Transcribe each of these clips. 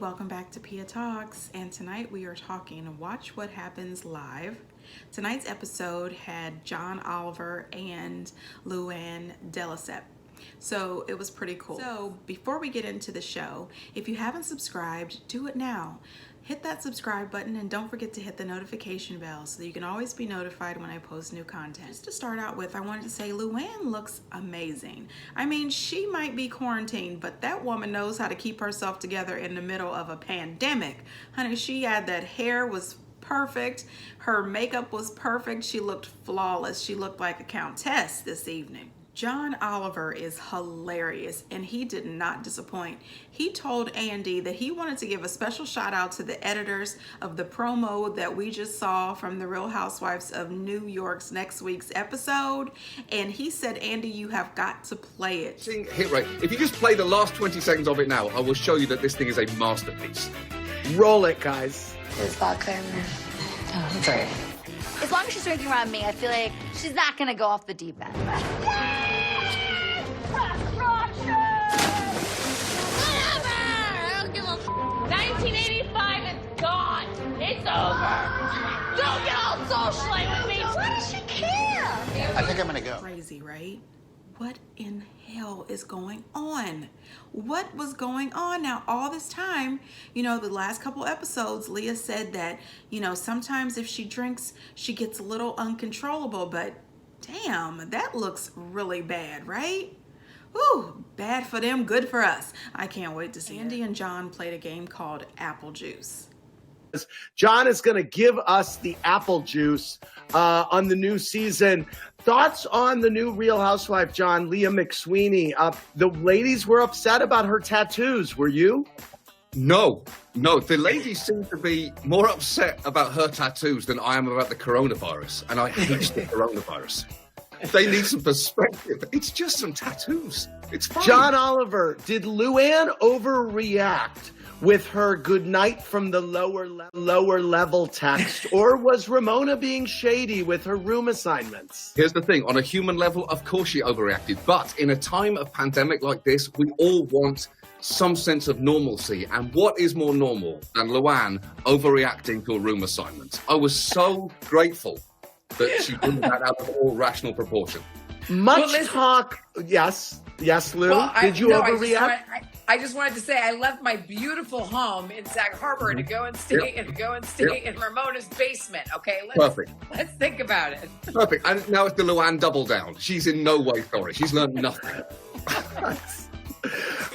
welcome back to Pia Talks, and tonight we are talking Watch What Happens Live. Tonight's episode had John Oliver and Luann de Lesseps. So it was pretty cool. So before we get into the show, if you haven't subscribed, do it now. Hit that subscribe button and don't forget to hit the notification bell so that you can always be notified when I post new content. Just to start out with, I wanted to say Luann looks amazing. I mean, she might be quarantined, but that woman knows how to keep herself together in the middle of a pandemic. Honey, she had that hair was perfect. Her makeup was perfect. She looked flawless. She looked like a countess this evening. John Oliver is hilarious, and he did not disappoint. He told Andy that he wanted to give a special shout out to the editors of the promo that we just saw from The Real Housewives of New York's next week's episode, and he said, Andy, you have got to play it. Hit rate. If you just play the last 20 seconds of it now, I will show you that this thing is a masterpiece. Roll it, guys. There's vodka in there. Oh, that's all right. As long as she's drinking around me, I feel like she's not gonna go off the deep end. Whatever! I don't give a 1985 is gone. It's over. Don't get all socialite with me. Why does she care? I think I'm gonna go. Crazy, right? What in hell is going on? What was going on? Now, all this time, the last couple episodes, Leah said that, sometimes if she drinks, she gets a little uncontrollable, but damn, that looks really bad, right? Ooh, bad for them, good for us. I can't wait to see Andy and John played a game called Apple Juice. John is going to give us the apple juice on the new season. Thoughts on the new Real Housewife, John, Leah McSweeney? The ladies were upset about her tattoos. Were you? No. The ladies seem to be more upset about her tattoos than I am about the coronavirus, and I hate the coronavirus. They need some perspective. It's just some tattoos. It's fine. John Oliver, did Luann overreact with her good night from the lower level text, or was Ramona being shady with her room assignments? Here's the thing. On a human level, of course she overreacted. But in a time of pandemic like this, we all want some sense of normalcy. And what is more normal than Luann overreacting to a room assignment? I was so grateful that she did that out of all rational proportion. Talk. Yes, Lou. Did you overreact? I just wanted to say I left my beautiful home in Sag Harbor to go and stay in Ramona's basement. Okay, let's think about it. Perfect. And now it's the Luann double down. She's in no way sorry. She's learned nothing.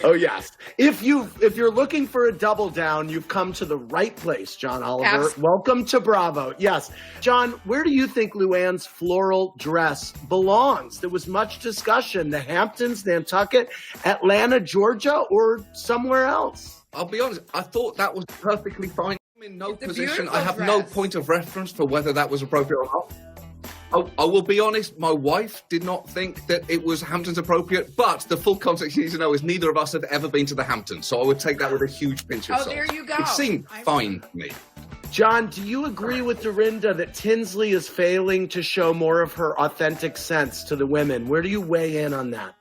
Oh yes. If you're looking for a double down, you've come to the right place, John Oliver. Absolutely. Welcome to Bravo. Yes. John, where do you think Luann's floral dress belongs? There was much discussion. The Hamptons, Nantucket, Atlanta, Georgia, or somewhere else? I'll be honest, I thought that was perfectly fine. I'm in no position. I have dress. no point of reference for whether that was appropriate or not. I will be honest, my wife did not think that it was Hamptons appropriate, but the full context you need to know is neither of us had ever been to the Hamptons, so I would take that with a huge pinch of salt. Oh, there you go. It seemed fine to me. John, do you agree with Dorinda that Tinsley is failing to show more of her authentic sense to the women? Where do you weigh in on that?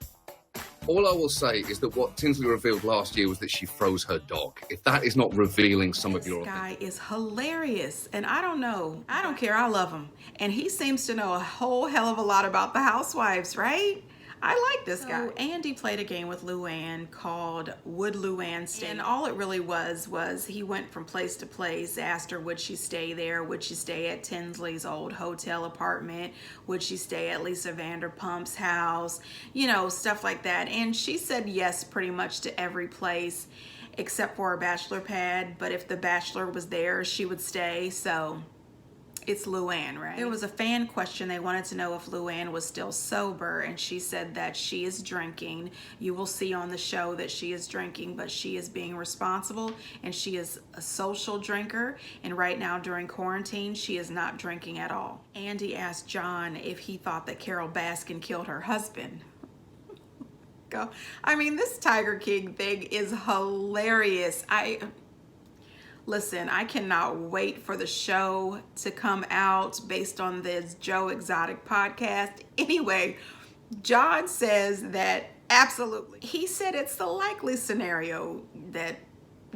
All I will say is that what Tinsley revealed last year was that she froze her dog. If that is not revealing some of your... This guy is hilarious, and I don't know. I don't care. I love him. And he seems to know a whole hell of a lot about the housewives, right? I like this guy. Andy played a game with Luann called Would Luann Stay? And all it really was he went from place to place, asked her would she stay there, would she stay at Tinsley's old hotel apartment, would she stay at Lisa Vanderpump's house, stuff like that. And she said yes pretty much to every place except for a bachelor pad, but if the bachelor was there, she would stay, so... It's Luann, right? There was a fan question. They wanted to know if Luann was still sober, and she said that she is drinking. You will see on the show that she is drinking, but she is being responsible, and she is a social drinker, and right now during quarantine, she is not drinking at all. Andy asked John if he thought that Carol Baskin killed her husband. I mean, this Tiger King thing is hilarious. Listen, I cannot wait for the show to come out based on this Joe Exotic podcast. Anyway, John says that absolutely. He said it's the likely scenario that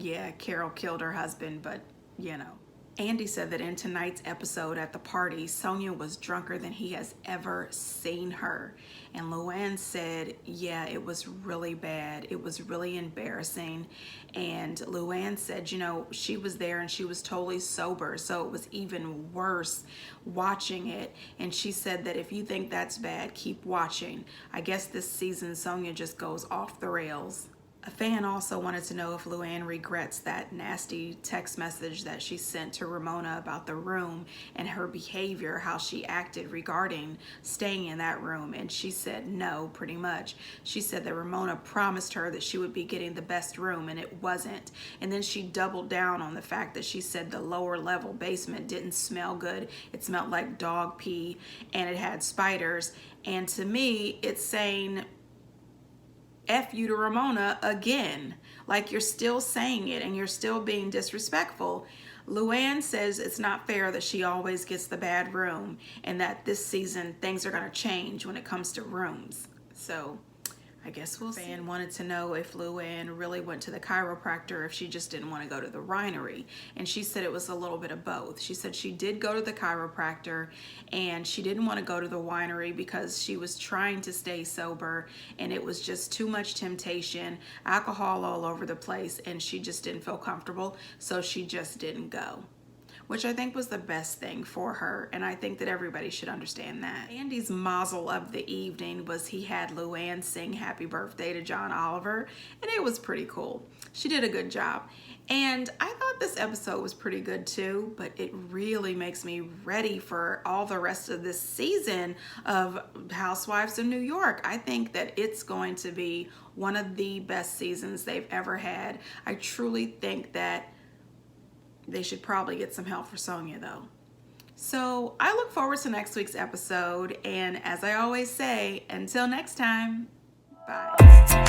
yeah, Carol killed her husband, but you know. Andy said that in tonight's episode at the party, Sonia was drunker than he has ever seen her. And Luann said, yeah, it was really bad. It was really embarrassing. And Luann said, you know, she was there and she was totally sober, so it was even worse watching it. And she said that if you think that's bad, keep watching. I guess this season Sonia just goes off the rails. A fan also wanted to know if Luann regrets that nasty text message that she sent to Ramona about the room and her behavior, how she acted regarding staying in that room. And she said no, pretty much. She said that Ramona promised her that she would be getting the best room, and it wasn't. And then she doubled down on the fact that she said the lower level basement didn't smell good. It smelled like dog pee and it had spiders. And to me, it's saying F you to Ramona again. Like, you're still saying it and you're still being disrespectful. Luann says it's not fair that she always gets the bad room and that this season things are going to change when it comes to rooms. So I guess we'll see. Fan wanted to know if Luann really went to the chiropractor, if she just didn't want to go to the winery. And she said it was a little bit of both. She said she did go to the chiropractor and she didn't want to go to the winery because she was trying to stay sober and it was just too much temptation, alcohol all over the place, and she just didn't feel comfortable, so she just didn't go, which I think was the best thing for her, and I think that everybody should understand that. Andy's mazel of the evening was he had Luann sing happy birthday to John Oliver, and it was pretty cool. She did a good job. And I thought this episode was pretty good too, but it really makes me ready for all the rest of this season of Housewives of New York. I think that it's going to be one of the best seasons they've ever had. I truly think that they should probably get some help for Sonia though. So I look forward to next week's episode, and as I always say, until next time, bye.